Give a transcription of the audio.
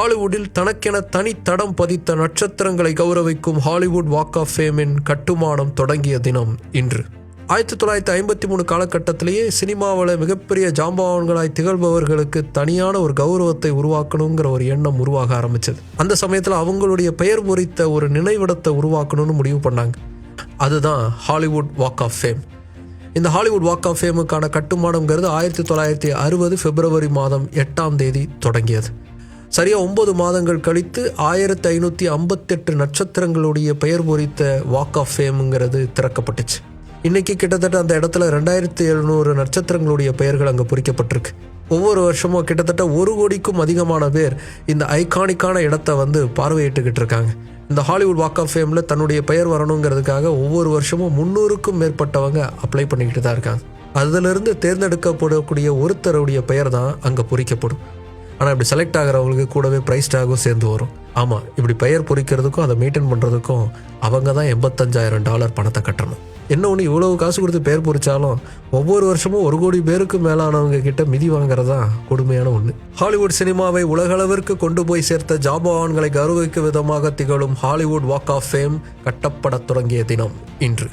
ஹாலிவுட்டில் தனக்கென தனி தடம் பதித்த நட்சத்திரங்களை கௌரவிக்கும் ஹாலிவுட் வாக் ஆஃப் ஃபேமின் கட்டுமானம் தொடங்கிய தினம் இன்று. 1953 காலகட்டத்திலேயே சினிமாவில் மிகப்பெரிய ஜாம்பவான்களாய் திகழ்பவர்களுக்கு தனியான ஒரு கௌரவத்தை உருவாக்கணுங்கிற ஒரு எண்ணம் உருவாக ஆரம்பிச்சது. அந்த சமயத்தில் அவங்களுடைய பெயர் பொறித்த ஒரு நினைவிடத்தை உருவாக்கணும்னு முடிவு பண்ணாங்க. அதுதான் ஹாலிவுட் வாக் ஆஃப் ஃபேம். இந்த ஹாலிவுட் வாக் ஆஃப் ஃபேமுக்கான கட்டுமானம்ங்கிறது 1960 பிப்ரவரி மாதம் 8ஆம் தேதி தொடங்கியது. சரியாக 9 மாதங்கள் கழித்து 1558 நட்சத்திரங்களுடைய பெயர் பொறித்த வாக் ஆஃப் ஃபேமுங்கிறது திறக்கப்பட்டுச்சு. இன்றைக்கி கிட்டத்தட்ட அந்த இடத்துல 2700 நட்சத்திரங்களுடைய பெயர்கள் அங்கே பொறிக்கப்பட்டிருக்கு. ஒவ்வொரு வருஷமும் கிட்டத்தட்ட 1 கோடிக்கும் அதிகமான பேர் இந்த ஐகானிக்கான இடத்தை பார்வையிட்டுக்கிட்டு இருக்காங்க. இந்த ஹாலிவுட் வாக் ஆஃப் ஃபேமில் தன்னுடைய பெயர் வரணுங்கிறதுக்காக ஒவ்வொரு வருஷமும் 300க்கும் மேற்பட்டவங்க அப்ளை பண்ணிக்கிட்டு தான் இருக்காங்க. அதிலிருந்து தேர்ந்தெடுக்கப்படக்கூடிய ஒருத்தருடைய பெயர் தான் அங்கே பொறிக்கப்படும். ஆனால் இப்படி செலக்ட் ஆகிறவங்களுக்கு கூடவே ப்ரைஸ் டாகும் சேர்ந்து வரும். ஆமாம், இப்படி பெயர் பொறிக்கிறதுக்கும் அதை மெயின்டைன் பண்ணுறதுக்கும் அவங்க தான் $85,000 பணத்தை கட்டணும். என்ன ஒன்று, இவ்வளவு காசு கொடுத்து பெயர் பொறிச்சாலும் ஒவ்வொரு வருஷமும் 1 கோடி பேருக்கு மேலானவங்க கிட்ட மிதி வாங்குறதா கொடுமையான ஒன்று. ஹாலிவுட் சினிமாவை உலகளவிற்கு கொண்டு போய் சேர்த்த ஜாம்பவான்களை கௌரவிக்கும் விதமாக திகழும் ஹாலிவுட் வாக் ஆஃப் ஃபேம் கட்டப்பட தொடங்கிய தினம் இன்று.